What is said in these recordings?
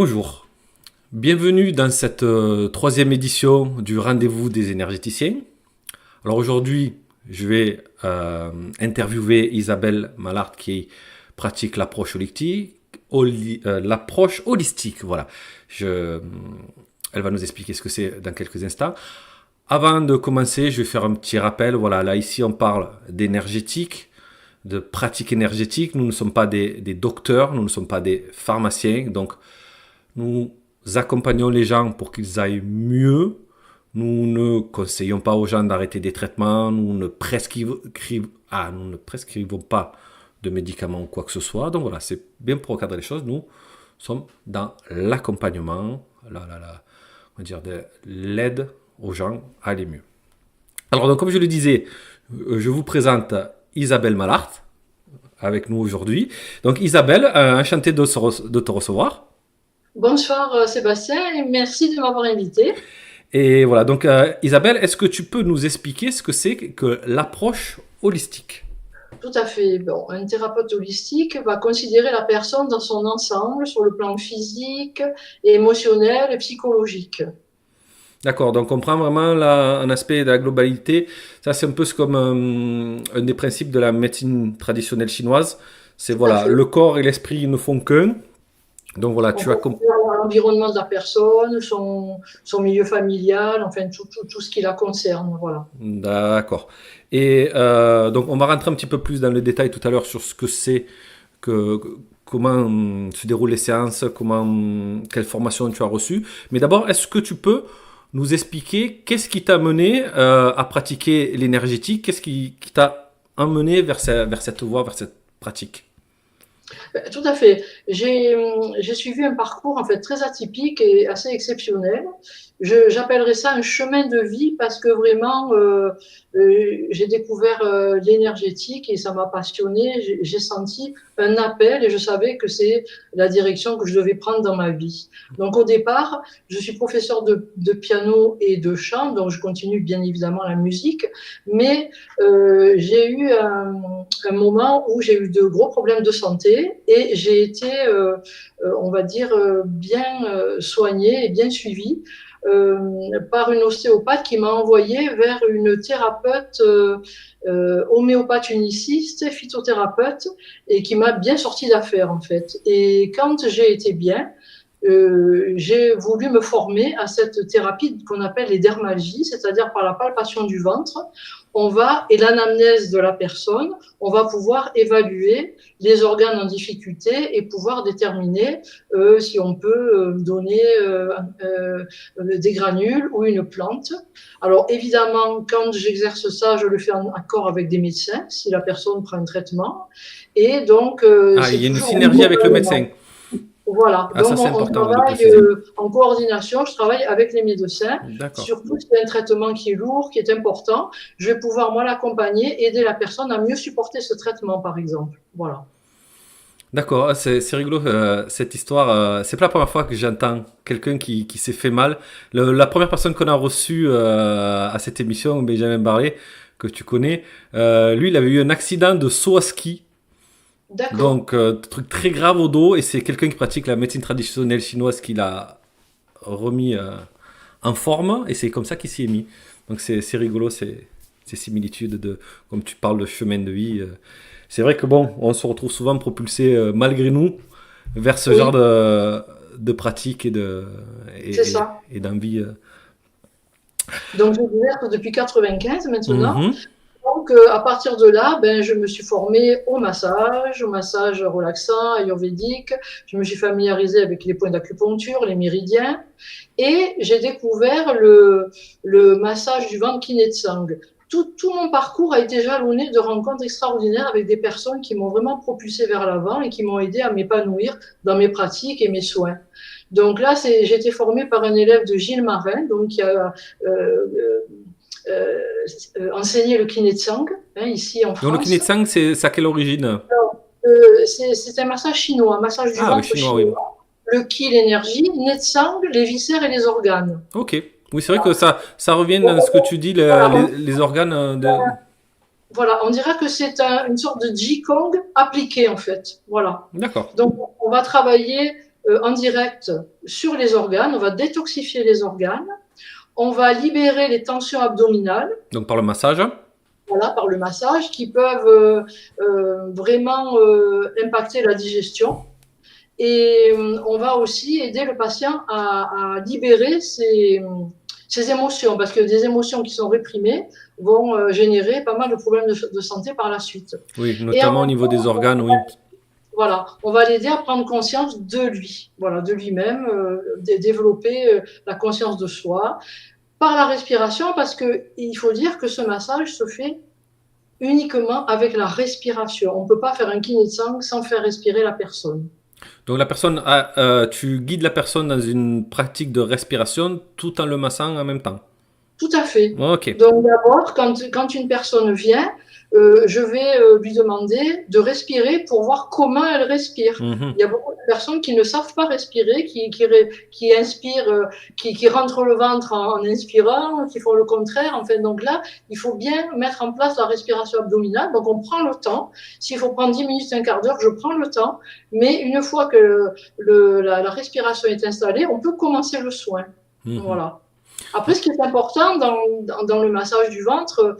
Bonjour, bienvenue dans cette troisième édition du Rendez-vous des énergéticiens. Alors aujourd'hui, je vais interviewer Isabelle Mallard qui pratique l'approche holistique. L'approche holistique, voilà. Elle va nous expliquer ce que c'est dans quelques instants. Avant de commencer, je vais faire un petit rappel. Voilà, là ici on parle d'énergétique, de pratique énergétique. Nous ne sommes pas des docteurs, nous ne sommes pas des pharmaciens, donc nous accompagnons les gens pour qu'ils aillent mieux. Nous ne conseillons pas aux gens d'arrêter des traitements. Nous ne prescrivons pas de médicaments ou quoi que ce soit. Donc voilà, c'est bien pour recadrer les choses. Nous sommes dans l'accompagnement, on va dire de l'aide aux gens à aller mieux. Alors donc, comme je le disais, je vous présente Isabelle Mallard avec nous aujourd'hui. Donc Isabelle, enchanté de te recevoir. Bonsoir Sébastien et merci de m'avoir invité. Et voilà, donc Isabelle, est-ce que tu peux nous expliquer ce que c'est que l'approche holistique? Tout à fait. Bon, un thérapeute holistique va considérer la personne dans son ensemble sur le plan physique, émotionnel et psychologique. D'accord, donc on prend vraiment un aspect de la globalité. Ça, c'est un peu comme un des principes de la médecine traditionnelle chinoise. C'est Tout à voilà, fait. le corps et l'esprit ne font qu'un. Donc voilà, On tu as considère l'environnement de la personne, son milieu familial, enfin tout ce qui la concerne. Voilà. D'accord. Et donc, on va rentrer un petit peu plus dans le détail tout à l'heure sur ce que c'est, comment se déroulent les séances, quelle formation tu as reçue. Mais d'abord, est-ce que tu peux nous expliquer qu'est-ce qui t'a mené à pratiquer l'énergétique? Qu'est-ce qui t'a amené vers cette voie, vers cette pratique? Tout à fait. J'ai suivi un parcours en fait très atypique et assez exceptionnel. J'appellerais ça un chemin de vie parce que vraiment j'ai découvert l'énergétique et ça m'a passionné. J'ai senti un appel et je savais que c'est la direction que je devais prendre dans ma vie. Donc au départ, je suis professeur de piano et de chant, donc je continue bien évidemment la musique, mais j'ai eu un moment où j'ai eu de gros problèmes de santé et j'ai été, on va dire, bien soignée et bien suivie par une ostéopathe qui m'a envoyée vers une thérapeute homéopathe uniciste, phytothérapeute, et qui m'a bien sorti d'affaire en fait. Et quand j'ai été bien, j'ai voulu me former à cette thérapie qu'on appelle les dermalgies, c'est-à-dire par la palpation du ventre, et l'anamnèse de la personne, on va pouvoir évaluer les organes en difficulté et pouvoir déterminer si on peut donner des granules ou une plante. Alors évidemment, quand j'exerce ça, je le fais en accord avec des médecins, si la personne prend un traitement. Et donc, Ah, il c'est y a une toujours un synergie avec le complément. médecin. Voilà, Ah, ça, donc c'est on important de travaille préciser. en coordination, je travaille avec les médecins, D'accord. surtout si c'est un traitement qui est lourd, qui est important, je vais pouvoir moi l'accompagner, aider la personne à mieux supporter ce traitement par exemple. Voilà. D'accord, ah, c'est rigolo cette histoire. C'est pas la première fois que j'entends quelqu'un qui s'est fait mal. La première personne qu'on a reçue à cette émission, Benjamin Barlet, que tu connais, lui, il avait eu un accident de saut à ski. D'accord. Donc, truc très grave au dos. Et c'est quelqu'un qui pratique la médecine traditionnelle chinoise qui l'a remis en forme. Et c'est comme ça qu'il s'y est mis. Donc, c'est rigolo, ces similitudes comme tu parles de chemin de vie. C'est vrai que bon, on se retrouve souvent propulsé malgré nous vers ce genre Oui, de pratique c'est ça. et d'envie. Donc j'exerce depuis 95 maintenant. Mhm. Donc, à partir de là, ben, je me suis formée au massage relaxant, ayurvédique. Je me suis familiarisée avec les points d'acupuncture, les méridiens. Et j'ai découvert le massage du ventre Kinetsang. Tout mon parcours a été jalonné de rencontres extraordinaires avec des personnes qui m'ont vraiment propulsé vers l'avant et qui m'ont aidé à m'épanouir dans mes pratiques et mes soins. Donc là, j'ai été formée par un élève de Gilles Marin, donc qui a euh, enseigné le Kinetsang, hein, ici en Donc, le France. Kinetsang, c'est à quelle origine? C'est un massage chinois, un massage du Ah, le ventre chinois, oui. chinois. Le Qi, l'énergie, Netsang, les viscères et les organes. Ok. Oui, c'est vrai que ça revient dans ce que tu dis, Voilà, les organes de. on dirait que c'est une sorte de Qigong appliqué en fait. Voilà. D'accord. Donc on va travailler en direct sur les organes, on va détoxifier les organes, on va libérer les tensions abdominales. Donc par le massage. Voilà, par le massage, qui peuvent vraiment impacter la digestion. Et on va aussi aider le patient à libérer ses émotions, parce que des émotions qui sont réprimées vont générer pas mal de problèmes de santé par la suite. Oui, notamment au niveau des organes, oui. Voilà, on va l'aider à prendre conscience de lui, voilà, de lui-même, développer la conscience de soi par la respiration, parce qu'il faut dire que ce massage se fait uniquement avec la respiration. On ne peut pas faire un kiné-tsang sans faire respirer la personne. Donc tu guides la personne dans une pratique de respiration tout en le massant en même temps. Tout à fait. Ok. Donc d'abord, quand une personne vient, je vais lui demander de respirer pour voir comment elle respire. Mhm. Il y a beaucoup de personnes qui ne savent pas respirer, qui inspirent, qui rentrent le ventre en inspirant, qui font le contraire. Enfin, donc là, il faut bien mettre en place la respiration abdominale. Donc on prend le temps. S'il faut prendre 10 minutes, un quart d'heure, je prends le temps. Mais une fois que la respiration est installée, on peut commencer le soin. Mhm. Voilà. Après, ce qui est important dans le massage du ventre,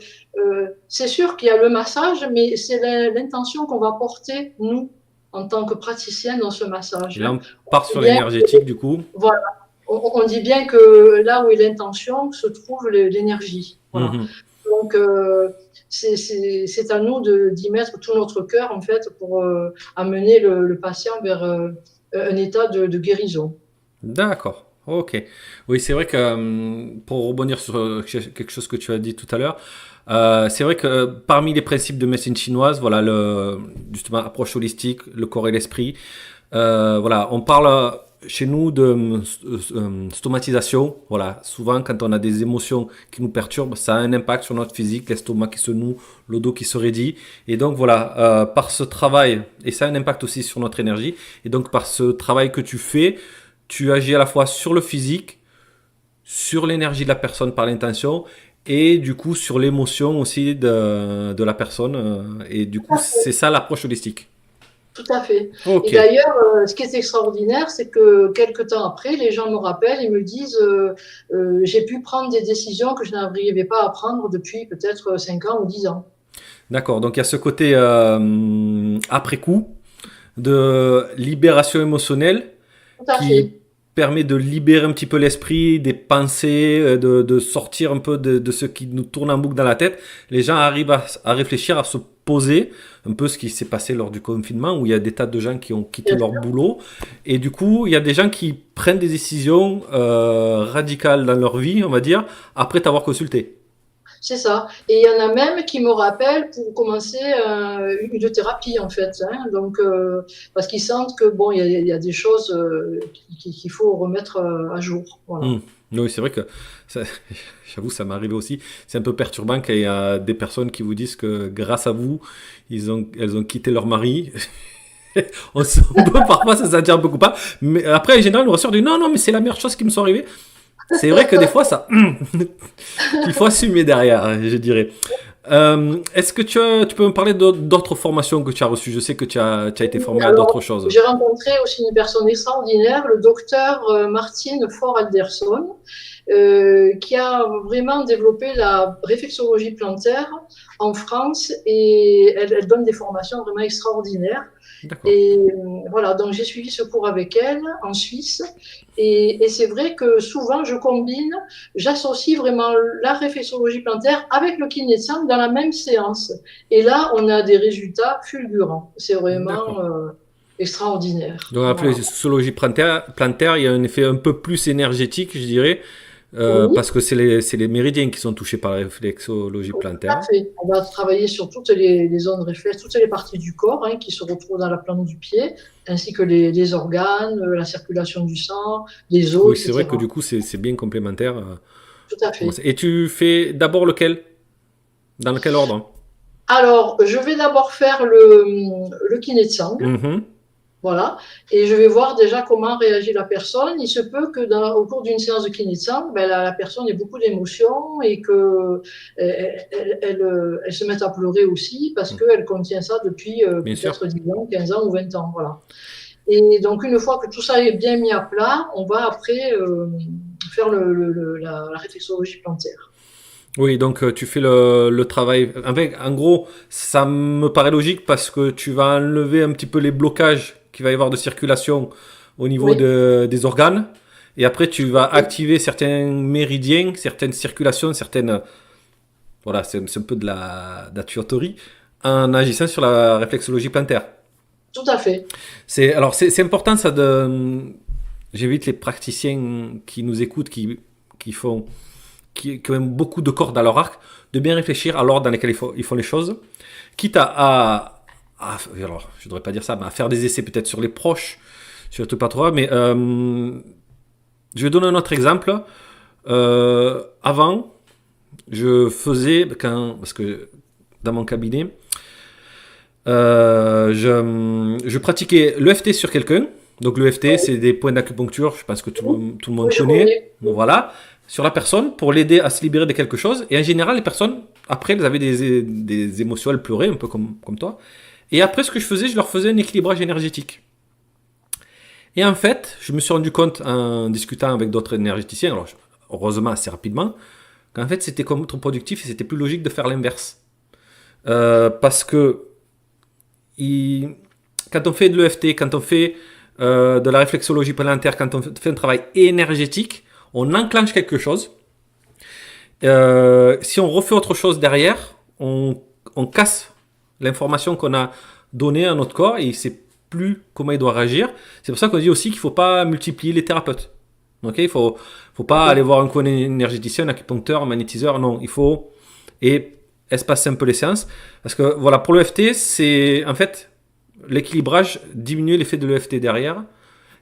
c'est sûr qu'il y a le massage, mais c'est l'intention qu'on va porter, nous, en tant que praticiens, dans ce massage. Et là, on part sur Bien, l'énergétique du coup. voilà. On dit bien que là où est l'intention se trouve l'énergie. Voilà. Mhm. Donc, c'est à nous d'y mettre tout notre cœur, en fait, pour amener le patient vers un état de guérison. D'accord. Ok. Oui, c'est vrai que pour rebondir sur quelque chose que tu as dit tout à l'heure, c'est vrai que parmi les principes de médecine chinoise, voilà, justement, approche holistique, le corps et l'esprit, voilà, on parle chez nous de stomatisation. Voilà, souvent quand on a des émotions qui nous perturbent, ça a un impact sur notre physique, l'estomac qui se noue, le dos qui se raidit. Et donc voilà, par ce travail, et ça a un impact aussi sur notre énergie, et donc par ce travail que tu fais, tu agis à la fois sur le physique, sur l'énergie de la personne par l'intention, et du coup sur l'émotion aussi de la personne. Et du coup, c'est ça l'approche holistique. Tout à fait. Ok, Et d'ailleurs, ce qui est extraordinaire, c'est que quelques temps après, les gens me rappellent et me disent j'ai pu prendre des décisions que je n'arrivais pas à prendre depuis peut-être 5 ans ou 10 ans. d'accord. Donc il y a ce côté après coup de libération émotionnelle Tout à qui fait. permet de libérer un petit peu l'esprit, des pensées, de sortir un peu de ce qui nous tourne en boucle dans la tête. Les gens arrivent à réfléchir, à se poser, un peu ce qui s'est passé lors du confinement, où il y a des tas de gens qui ont quitté Bien leur sûr. boulot. Et du coup, il y a des gens qui prennent des décisions radicales dans leur vie, on va dire, après t'avoir consulté. C'est ça. Et il y en a même qui me rappellent pour commencer une thérapie, en fait. Hein. Donc, parce qu'ils sentent que, bon, il y a des choses qu'il faut remettre à jour. Voilà. Hmm. Oui, c'est vrai que ça- j'avoue, ça m'est arrivé aussi. C'est un peu perturbant quand il y a des personnes qui vous disent que grâce à vous, elles ont quitté leur mari. On peut parfois se sentir un peu coupable. Mais après, en général, on ressort du non, non, mais c'est la meilleure chose qui me soit arrivée. C'est vrai que des fois, ça, il faut assumer derrière, hein, je dirais. Est-ce que tu peux me parler d'autres formations que tu as reçues? Je sais que tu as été formé à d'autres Alors, choses. j'ai rencontré aussi une personne extraordinaire, le docteur Martine Faure-Alderson, qui a vraiment développé la réflexologie plantaire en France et elle donne des formations vraiment extraordinaires. D'accord. Et voilà, donc j'ai suivi ce cours avec elle en Suisse. Et c'est vrai que souvent, j'associe vraiment la réflexologie plantaire avec le kiné-tsang dans la même séance. Et là, on a des résultats fulgurants. C'est vraiment D'accord. extraordinaire. Donc, après, Voilà. sociologie plantaire, il y a un effet un peu plus énergétique, je dirais, Oui, parce que c'est les méridiens qui sont touchés par la réflexologie tout à plantaire. fait. On va travailler sur toutes les zones réflexes, toutes les parties du corps hein, qui se retrouvent dans la plante du pied, ainsi que les organes, la circulation du sang, les Oui, os, c'est vrai que etc. du coup, c'est bien complémentaire. Tout à fait. Et tu fais d'abord lequel? Dans quel ordre? Alors, je vais d'abord faire le kiné-tsang, Mhm. voilà, et je vais voir déjà comment réagit la personne. Il se peut que au cours d'une séance de kiné-tsang, ben, la personne ait beaucoup d'émotions et que elle se mette à pleurer aussi parce qu'elle contient ça depuis Bien sûr. peut-être 10 ans, 15 ans ou 20 ans, voilà. Et donc, une fois que tout ça est bien mis à plat, on va après faire la réflexologie plantaire. Oui, donc tu fais le travail. En gros, ça me paraît logique parce que tu vas enlever un petit peu les blocages qu'il va y avoir de circulation au niveau Oui, des organes. Et après, tu vas activer certains méridiens, certaines circulations, certaines. Voilà, c'est un peu de la tuyauterie en agissant sur la réflexologie plantaire. tout à fait. C'est important ça de. J'évite les praticiens qui nous écoutent, qui font qui ont beaucoup de cordes à leur arc, de bien réfléchir à l'ordre dans lequel ils font les choses, quitte alors, je ne devrais pas dire ça, mais à faire des essais peut-être sur les proches, surtout pas trop, mais je vais donner un autre exemple. Avant, je faisais, parce que dans mon cabinet, je pratiquais l'EFT sur quelqu'un. Donc l'EFT, c'est des points d'acupuncture, je pense que tout le monde Oui, je connaît. connais. Voilà, sur la personne pour l'aider à se libérer de quelque chose. Et en général, les personnes, après, elles avaient des émotions, elles pleuraient, un peu comme toi. Et après, ce que je faisais, je leur faisais un équilibrage énergétique. Et en fait, je me suis rendu compte en discutant avec d'autres énergéticiens, alors heureusement assez rapidement, qu'en fait, c'était contre-productif et c'était plus logique de faire l'inverse. Parce que il- quand on fait de l'EFT, quand on fait de la réflexologie plantaire, quand on fait un travail énergétique, on enclenche quelque chose. Si on refait autre chose derrière, on casse l'information qu'on a donnée à notre corps et il ne sait plus comment il doit réagir. C'est pour ça qu'on dit aussi qu'il ne faut pas multiplier les thérapeutes. Ok, faut pas aller voir un coin énergéticien, un acupuncteur, un magnétiseur. Non, il faut et espacer un peu les séances parce que voilà pour l'EFT, c'est en fait l'équilibrage diminue l'effet de l'EFT derrière.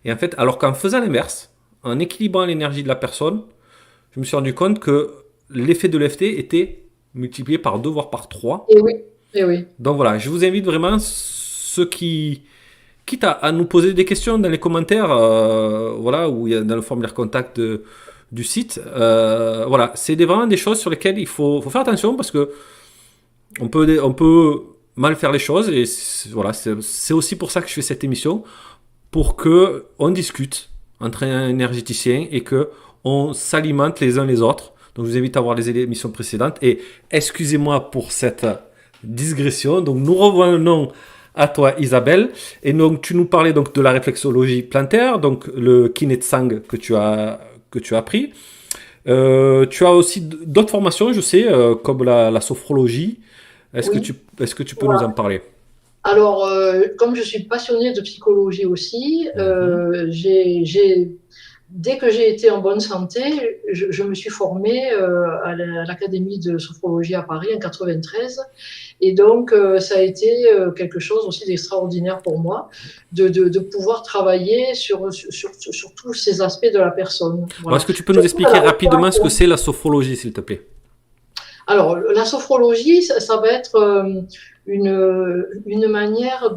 Et en fait, alors qu'en faisant l'inverse, en équilibrant l'énergie de la personne, je me suis rendu compte que l'effet de l'EFT était multiplié par 2 voire par 3. Et oui, et oui. Donc voilà, je vous invite vraiment ceux qui, quitte à nous poser des questions dans les commentaires, voilà, ou dans le formulaire contact du site, voilà, c'est vraiment des choses sur lesquelles il faut faire attention parce que on peut mal faire les choses et voilà, c'est aussi pour ça que je fais cette émission pour que on discute entre énergéticiens et que on s'alimente les uns les autres. Donc je vous invite à voir les émissions précédentes et excusez-moi pour cette digression. Donc nous revenons à toi Isabelle et donc tu nous parlais donc de la réflexologie plantaire, donc le kinetsang que tu as appris. Tu as aussi d'autres formations, je sais, comme la sophrologie. Oui. Est-ce que tu peux nous en Voilà. parler? Alors, comme je suis passionnée de psychologie aussi, Mhm. dès que j'ai été en bonne santé, je me suis formée à l'Académie de sophrologie à Paris en 93. Et donc, ça a été quelque chose aussi d'extraordinaire pour moi de pouvoir travailler sur tous ces aspects de la personne. Alors, Voilà. est-ce que tu peux nous Surtout à expliquer la rapidement ce que respiration. c'est la sophrologie, s'il te plaît? Alors, la sophrologie, ça va être une manière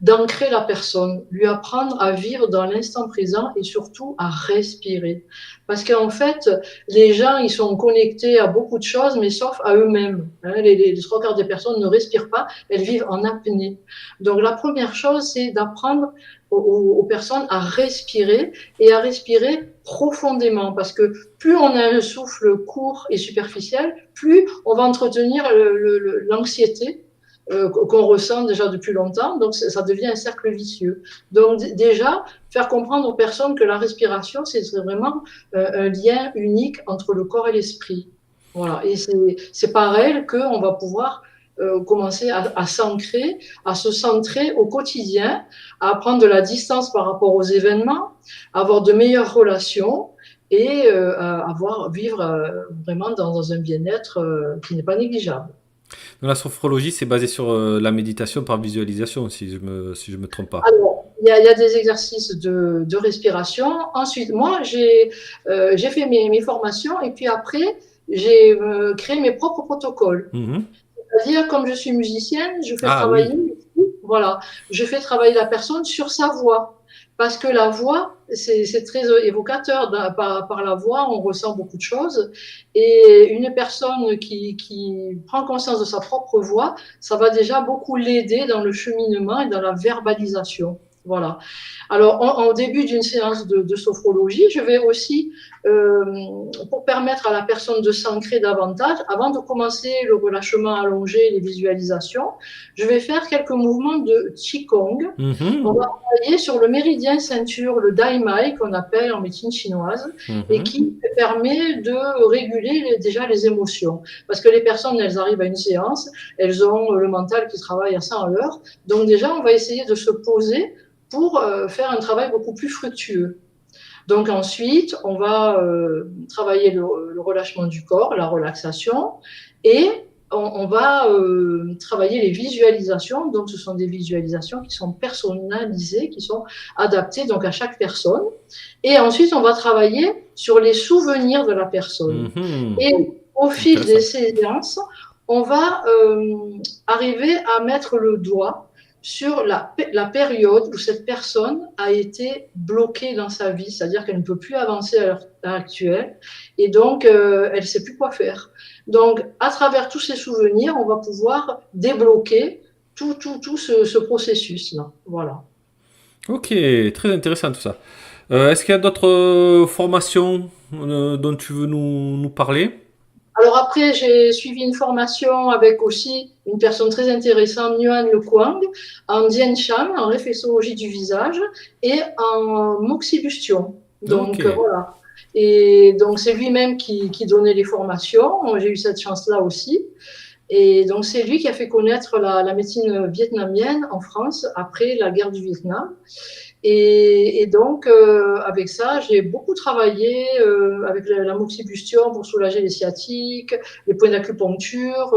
d'ancrer la personne, lui apprendre à vivre dans l'instant présent et surtout à respirer. Parce qu'en fait, les gens, ils sont connectés à beaucoup de choses, mais sauf à eux-mêmes. Hein. Les trois quarts des personnes ne respirent pas, elles vivent en apnée. Donc, la première chose, c'est d'apprendre aux personnes à respirer et à respirer profondément. Parce que plus on a un souffle court et superficiel, plus on va entretenir l'anxiété qu'on ressent déjà depuis longtemps. Donc, ça devient un cercle vicieux. Donc, déjà, faire comprendre aux personnes que la respiration, c'est vraiment un lien unique entre le corps et l'esprit. Voilà. Et c'est par elle qu'on va pouvoir commencer à s'ancrer, à se centrer au quotidien, à prendre de la distance par rapport aux événements, à avoir de meilleures relations et vivre vraiment dans un bien-être qui n'est pas négligeable. La sophrologie, c'est basé sur la méditation par visualisation, si je me trompe pas. Alors, il y a des exercices de respiration. Ensuite, moi, j'ai fait mes formations et puis après, j'ai créé mes propres protocoles. Mhm. C'est-à-dire, comme je suis musicienne, je fais Ah travailler, oui. voilà, je fais travailler la personne sur sa voix. Parce que la voix, c'est très évocateur. Par la voix, on ressent beaucoup de choses. Et une personne qui prend conscience de sa propre voix, ça va déjà beaucoup l'aider dans le cheminement et dans la verbalisation. Voilà. Alors, en début d'une séance de sophrologie, je vais aussi, euh, pour permettre à la personne de s'ancrer davantage, avant de commencer le relâchement allongé, les visualisations, je vais faire quelques mouvements de Qigong. On va Mhm, travailler sur le méridien ceinture, le Dai Mai, qu'on appelle en médecine chinoise, et mhm. qui permet de réguler déjà les émotions. Parce que les personnes, elles arrivent à une séance, elles ont le mental qui travaille à 100 à l'heure. Donc déjà, on va essayer de se poser pour faire un travail beaucoup plus fructueux. Donc ensuite, on va travailler le relâchement du corps, la relaxation, et on va travailler les visualisations. Donc ce sont des visualisations qui sont personnalisées, qui sont adaptées donc à chaque personne. Et ensuite, on va travailler sur les souvenirs de la personne. Mhm. Et au fil des Intéressant. séances, on va arriver à mettre le doigt sur la période où cette personne a été bloquée dans sa vie, c'est-à-dire qu'elle ne peut plus avancer à l'heure actuelle et donc elle ne sait plus quoi faire. Donc, à travers tous ces souvenirs, on va pouvoir débloquer tout ce processus-là. Voilà. Ok, très intéressant tout ça. Est-ce qu'il y a d'autres formations dont tu veux nous parler? Alors après, j'ai suivi une formation avec aussi une personne très intéressante, Nguyen Le Quang, en Dien Shan, en réflexologie du visage, et en moxibustion. Ok, Donc voilà. Et donc c'est lui-même qui donnait les formations. J'ai eu cette chance-là aussi. Et donc c'est lui qui a fait connaître la médecine vietnamienne en France après la guerre du Vietnam. Et donc, avec ça, j'ai beaucoup travaillé avec la moxibustion pour soulager les sciatiques, les points d'acupuncture.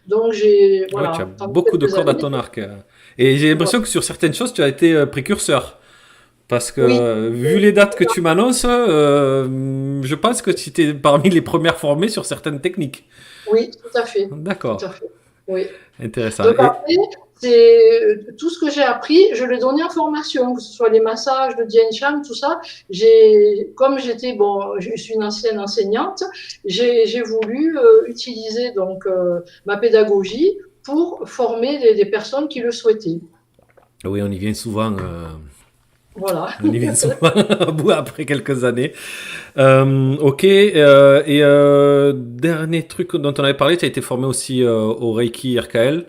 Donc, j'ai ouais, tu as voilà, pendant beaucoup de quelques cordes à années. ton arc. Et j'ai Voilà. l'impression que sur certaines choses, tu as été précurseur. Parce que Oui, vu les dates que tu m'annonces, je pense que tu étais parmi les premières formées sur certaines techniques. oui, tout à fait, tout D'accord, à fait. Oui. intéressant. Donc après, c'est tout ce que j'ai appris, je l'ai donné en formation, que ce soit les massages, le Dien Shan, tout ça. Comme j'étais, bon, je suis une ancienne enseignante, j'ai voulu utiliser donc ma pédagogie pour former des personnes qui le souhaitaient. Oui, on y vient souvent. Voilà. On y vient souvent à bout après quelques années. Ok. Dernier truc dont on avait parlé, tu as été formé aussi au Reiki RKL,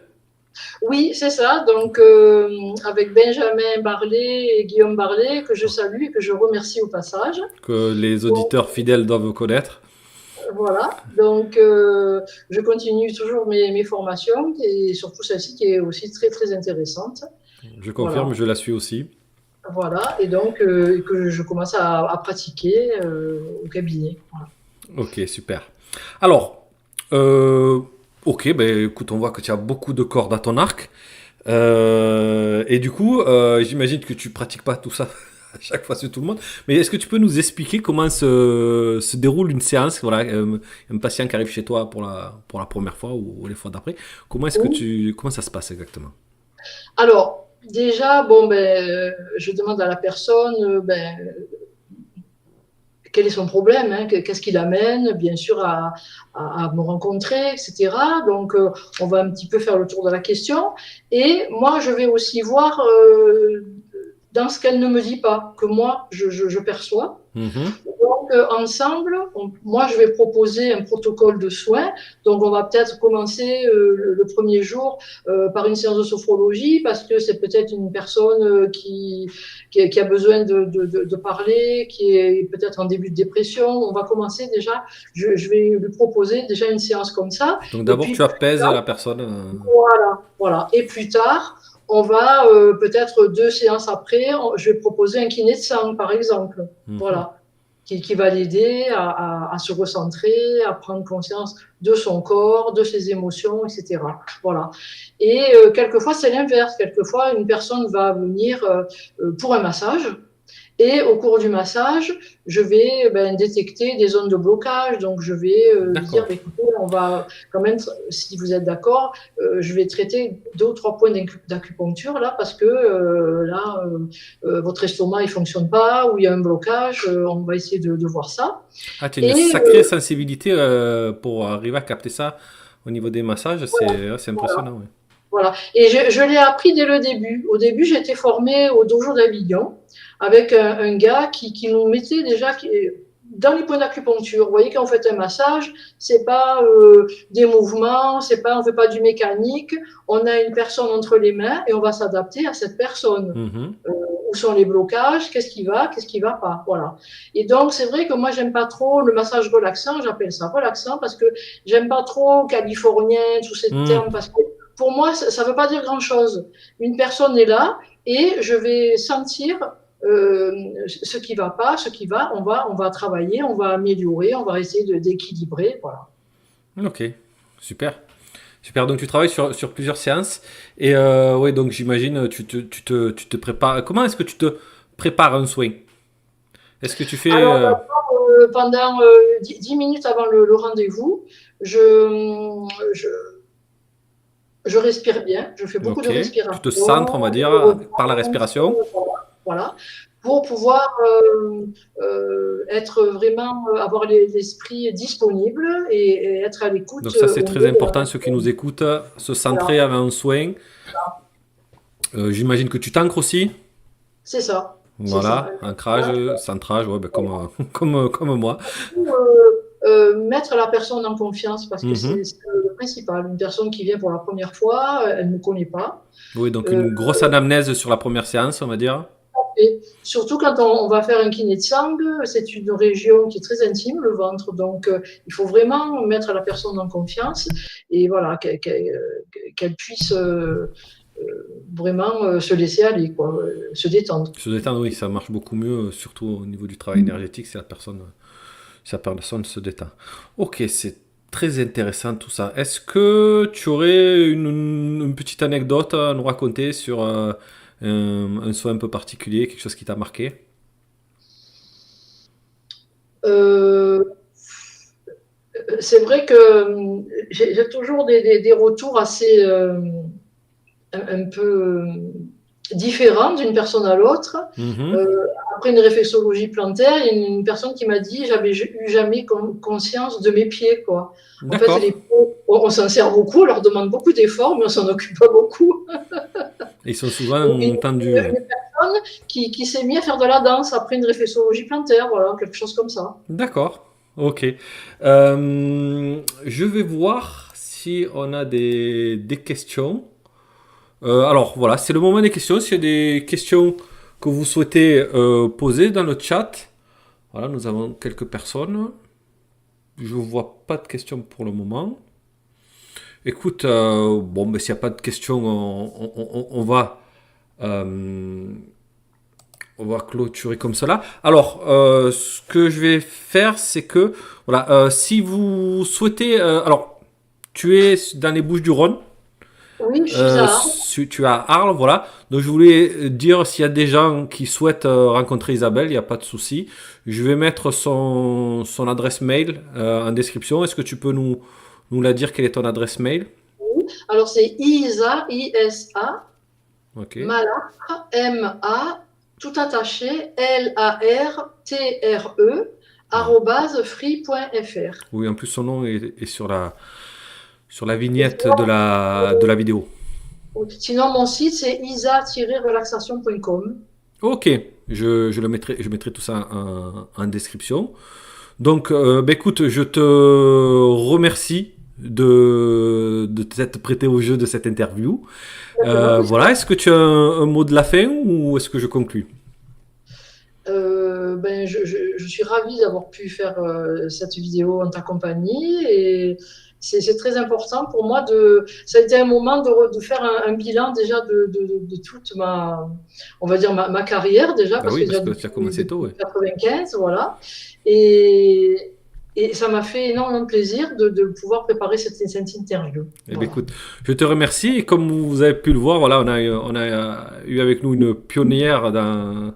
Oui, c'est ça. Donc, avec Benjamin Barlet et Guillaume Barlet, que je salue et que je remercie au passage. que les Donc, auditeurs fidèles doivent connaître. voilà, donc je continue toujours mes formations et surtout celle-ci qui est aussi très très intéressante. Je confirme, Voilà, je la suis aussi. voilà, et donc que je commence à pratiquer au cabinet. Voilà. Ok, super. Alors, euh, ok, ben écoute, on voit que tu as beaucoup de cordes à ton arc. Et du coup, j'imagine que tu pratiques pas tout ça à chaque fois sur tout le monde. Mais est-ce que tu peux nous expliquer comment se déroule une séance? Voilà, un patient qui arrive chez toi pour la première fois ou les fois d'après. Comment ça se passe exactement? Alors, déjà, bon, ben, je demande à la personne ben, quel est son problème, hein, qu'est-ce qui l'amène, bien sûr, à me rencontrer, etc. Donc, on va un petit peu faire le tour de la question. Et moi, je vais aussi voir dans ce qu'elle ne me dit pas, que moi, je perçois. Mhm. Donc, ensemble, moi, je vais proposer un protocole de soins. Donc, on va peut-être commencer le premier jour par une séance de sophrologie parce que c'est peut-être une personne qui a besoin de parler, qui est peut-être en début de dépression. On va commencer déjà, je vais lui proposer déjà une séance comme ça. Donc Et d'abord, puis, tu plus apaises tard, la personne. voilà, voilà. Et plus tard, on va peut-être 2 séances après, je vais proposer un kiné de sang, par exemple. Mhm. Voilà qui va l'aider à se recentrer, à prendre conscience de son corps, de ses émotions, etc. Voilà. Et quelquefois, c'est l'inverse. Quelquefois, une personne va venir pour un massage et au cours du massage, je vais détecter des zones de blocage. Donc, je vais dire, D'accord. écoutez, on va quand même, si vous êtes d'accord, je vais traiter 2 ou 3 points d'acupuncture là, parce que là, votre estomac, il fonctionne pas, ou il y a un blocage. On va essayer de voir ça. Ah, tu as une Et sacrée sensibilité pour arriver à capter ça au niveau des massages. voilà, C'est voilà. impressionnant. Ouais. Voilà. Et je l'ai appris dès le début. Au début, j'ai été formée au dojo d'Avignon avec un gars qui nous mettait déjà dans les points d'acupuncture. Vous voyez, quand on fait un massage, c'est pas des mouvements, c'est pas, on fait pas du mécanique. On a une personne entre les mains et on va s'adapter à cette personne. Mhm. Où sont les blocages, qu'est-ce qui va pas, voilà. Et donc c'est vrai que moi j'aime pas trop le massage relaxant, j'appelle ça relaxant parce que j'aime pas trop californien, tous ces Mhm. termes, parce que pour moi ça veut pas dire grand chose. Une personne est là et je vais sentir ce qui va pas, ce qui va, on va travailler, on va améliorer, on va essayer d'équilibrer, voilà. Ok, super. Super, donc tu travailles sur plusieurs séances. Et ouais, donc j'imagine, tu te prépares. Comment est-ce que tu te prépares un soin? Est-ce que tu fais. Alors, pendant 10 minutes avant le rendez-vous, je, je, je respire bien, je fais beaucoup de Ok, tu te respiration, centres, on va je dire, par la repense, respiration. voilà, pour pouvoir être vraiment, avoir l'esprit disponible et être à l'écoute Donc ça, c'est au très mieux de la important, ceux qui nous personne. écoutent, se Voilà, centrer avant un soin. J'imagine que tu t'ancres aussi. c'est ça, c'est ça. Voilà, ancrage, centrage, ouais, ben comme, comme moi. Mettre la personne en confiance parce que Mhm. c'est le principal. Une personne qui vient pour la première fois, elle ne me connaît pas. Oui, donc Euh, une grosse anamnèse sur la première séance, on va dire. Et surtout quand on va faire un kiné de sang, c'est une région qui est très intime, le ventre. Donc, il faut vraiment mettre la personne en confiance et voilà, qu'elle puisse vraiment se laisser aller, quoi, se détendre. Se détendre, oui, ça marche beaucoup mieux, surtout au niveau du travail énergétique, si la personne se détend. Ok, c'est très intéressant tout ça. Est-ce que tu aurais une petite anecdote à nous raconter sur un soin un peu particulier, quelque chose qui t'a marqué? Euh, c'est vrai que j'ai toujours des retours assez un peu différents d'une personne à l'autre. Mhm. Euh, Après une réflexologie plantaire, il y a une personne qui m'a dit j'avais eu jamais conscience de mes pieds, quoi. En fait, D'accord. les pieds, on s'en sert beaucoup, on leur demande beaucoup d'efforts, mais on s'en occupe pas beaucoup. Ils sont souvent Et tendus, ouais. une personne qui s'est mis à faire de la danse après une réflexologie plantaire, voilà, quelque chose comme ça. D'accord. Ok. Je vais voir si on a des questions. Alors voilà, c'est le moment des questions. S'il y a des questions que vous souhaitez poser dans le chat, voilà, nous avons quelques personnes. Je vois pas de questions pour le moment. Écoute, bon, mais s'il n'y a pas de questions, euh, on va clôturer comme cela. Alors, ce que je vais faire, c'est que, voilà, si vous souhaitez, alors, tu es dans les Bouches-du-Rhône. Oui, je suis à Arles. Tu as Arles, voilà. Donc je voulais dire s'il y a des gens qui souhaitent rencontrer Isabelle, il n'y a pas de souci. Je vais mettre son adresse mail en description. Est-ce que tu peux nous la dire quelle est ton adresse mail? Alors c'est Isa, I-S-A, Ok. Malatre, M-A, tout attaché, L-A-R-T-R-E, Voilà. arrobase free.fr. Oui, en plus son nom est sur la Et vignette sinon, de la vidéo. sinon, mon site, c'est isa-relaxation.com. Ok, je mettrai tout ça en description. Donc, bah, écoute, je te remercie de t'être prêté au jeu de cette interview. C'est moi qui Voilà, est-ce que tu as un mot de la fin ou est-ce que je conclue? ben, je suis ravie d'avoir pu faire cette vidéo en ta compagnie et c'est très important pour moi ça a été un moment de faire un bilan déjà de toute on va dire ma carrière déjà, Ah parce oui, que parce déjà que tu as commencé tôt, depuis ouais. 95, voilà. Et, et ça m'a fait énormément plaisir de pouvoir préparer cette interview. Eh bien, Voilà. écoute, je te remercie. Et comme vous avez pu le voir, voilà, on a eu avec nous une pionnière dans,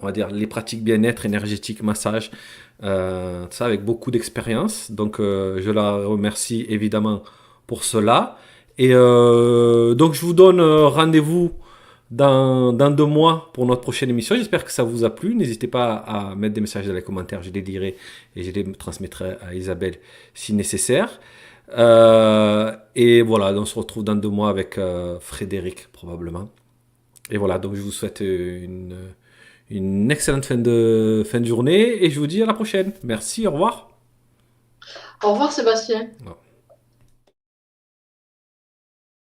on va dire, les pratiques bien-être, énergétique, massage, ça avec beaucoup d'expérience. Donc, je la remercie évidemment pour cela. Et donc, je vous donne rendez-vous dans 2 mois pour notre prochaine émission. J'espère que ça vous a plu. N'hésitez pas à mettre des messages dans les commentaires. Je les lirai et je les transmettrai à Isabelle si nécessaire. Et voilà, on se retrouve dans 2 mois avec Frédéric, probablement. Et voilà, donc je vous souhaite une excellente fin de journée et je vous dis à la prochaine. Merci, au revoir. Au revoir Sébastien. Au revoir.